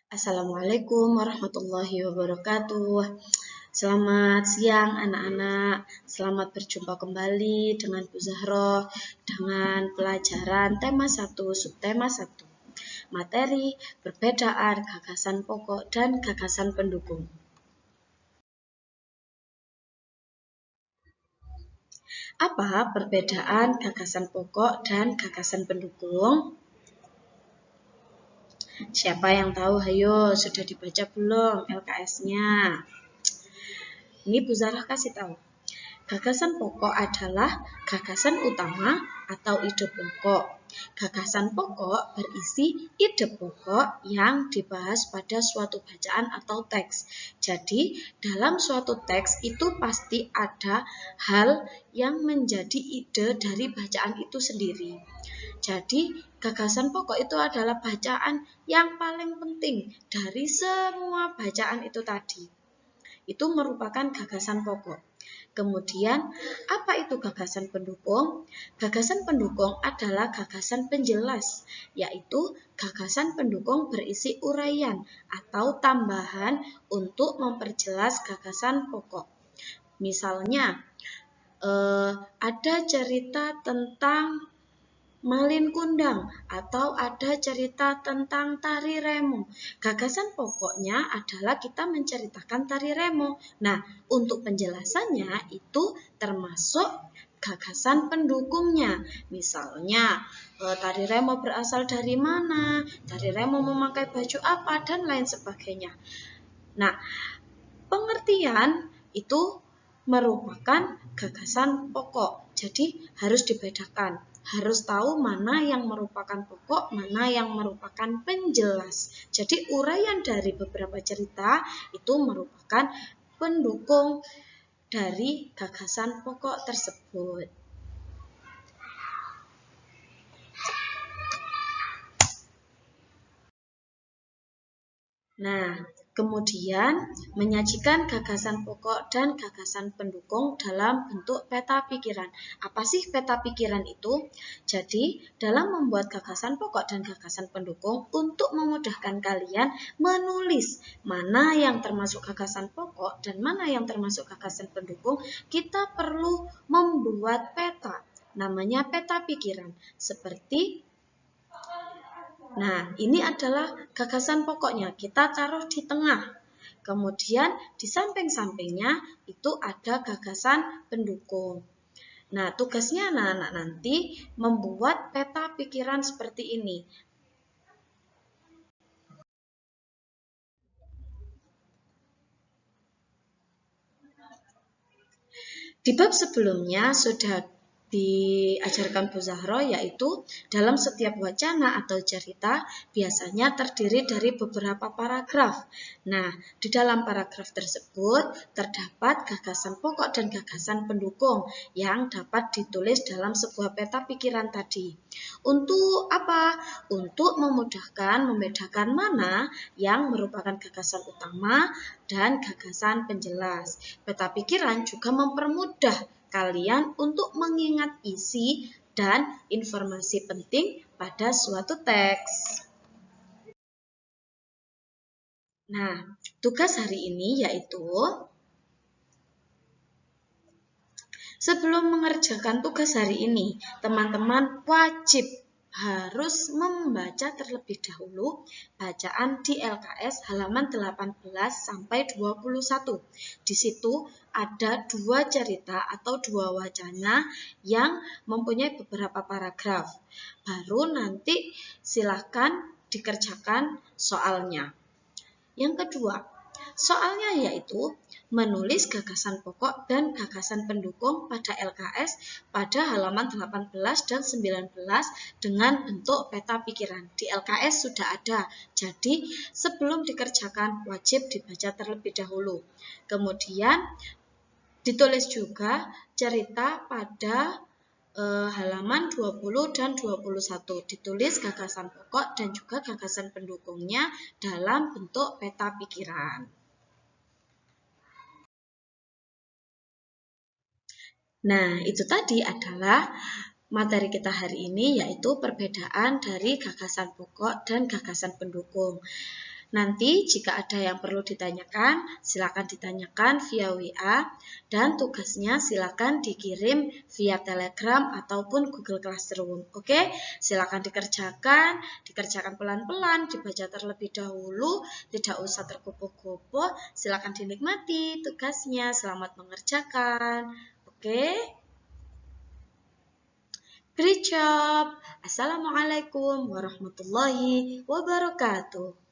Assalamualaikum warahmatullahi wabarakatuh. Selamat siang anak-anak. Selamat berjumpa kembali dengan Bu Zahroh dengan pelajaran tema 1, subtema 1. Materi perbedaan gagasan pokok dan gagasan pendukung. Apa perbedaan gagasan pokok dan gagasan pendukung? Siapa yang tahu? Hayo, sudah dibaca belum LKS-nya? Ini Bu Zarah kasih tahu. Gagasan pokok adalah gagasan utama atau ide pokok. Gagasan pokok berisi ide pokok yang dibahas pada suatu bacaan atau teks. Jadi, dalam suatu teks itu pasti ada hal yang menjadi ide dari bacaan itu sendiri. Jadi, gagasan pokok itu adalah bacaan yang paling penting dari semua bacaan itu tadi. Itu merupakan gagasan pokok. Kemudian, apa itu gagasan pendukung? Gagasan pendukung adalah gagasan penjelas, yaitu gagasan pendukung berisi uraian atau tambahan untuk memperjelas gagasan pokok. Misalnya, ada cerita tentang Malin Kundang atau ada cerita tentang tari remo. Gagasan pokoknya adalah kita menceritakan tari remo. Nah, untuk penjelasannya itu termasuk gagasan pendukungnya. Misalnya, tari remo berasal dari mana, tari remo memakai baju apa, dan lain sebagainya. Nah, pengertian itu merupakan gagasan pokok. Jadi harus dibedakan. Harus tahu mana yang merupakan pokok, mana yang merupakan penjelas. Jadi uraian dari beberapa cerita itu merupakan pendukung dari gagasan pokok tersebut. Nah, kemudian menyajikan gagasan pokok dan gagasan pendukung dalam bentuk peta pikiran. Apa sih peta pikiran itu? Jadi, dalam membuat gagasan pokok dan gagasan pendukung untuk memudahkan kalian menulis mana yang termasuk gagasan pokok dan mana yang termasuk gagasan pendukung, kita perlu membuat peta. Namanya peta pikiran. Nah, ini adalah gagasan pokoknya. Kita taruh di tengah. Kemudian di samping-sampingnya itu ada gagasan pendukung. Nah, tugasnya anak-anak nanti membuat peta pikiran seperti ini. Di bab sebelumnya sudah diajarkan Bu Zahroh, yaitu dalam setiap wacana atau cerita biasanya terdiri dari beberapa paragraf. Nah, di dalam paragraf tersebut terdapat gagasan pokok dan gagasan pendukung yang dapat ditulis dalam sebuah peta pikiran tadi. Untuk apa? Untuk memudahkan membedakan mana yang merupakan gagasan utama dan gagasan penjelas. Peta pikiran juga mempermudah kalian untuk mengingat isi dan informasi penting pada suatu teks. Nah, tugas hari ini yaitu sebelum mengerjakan tugas hari ini, teman-teman wajib harus membaca terlebih dahulu bacaan di LKS halaman 18 sampai 21. Di situ ada 2 cerita atau 2 wacana yang mempunyai beberapa paragraf. Baru nanti silakan dikerjakan soalnya. Yang kedua, soalnya yaitu menulis gagasan pokok dan gagasan pendukung pada LKS pada halaman 18 dan 19 dengan bentuk peta pikiran. Di LKS sudah ada, jadi sebelum dikerjakan wajib dibaca terlebih dahulu. Kemudian ditulis juga cerita pada halaman 20 dan 21. Ditulis gagasan pokok dan juga gagasan pendukungnya dalam bentuk peta pikiran. Nah, itu tadi adalah materi kita hari ini, yaitu perbedaan dari gagasan pokok dan gagasan pendukung. Nanti jika ada yang perlu ditanyakan, silakan ditanyakan via WA dan tugasnya silakan dikirim via Telegram ataupun Google Classroom. Oke, silakan dikerjakan pelan-pelan, dibaca terlebih dahulu, tidak usah tergopoh-gopoh. Silakan dinikmati tugasnya. Selamat mengerjakan. Oke. Great job. Assalamualaikum warahmatullahi wabarakatuh.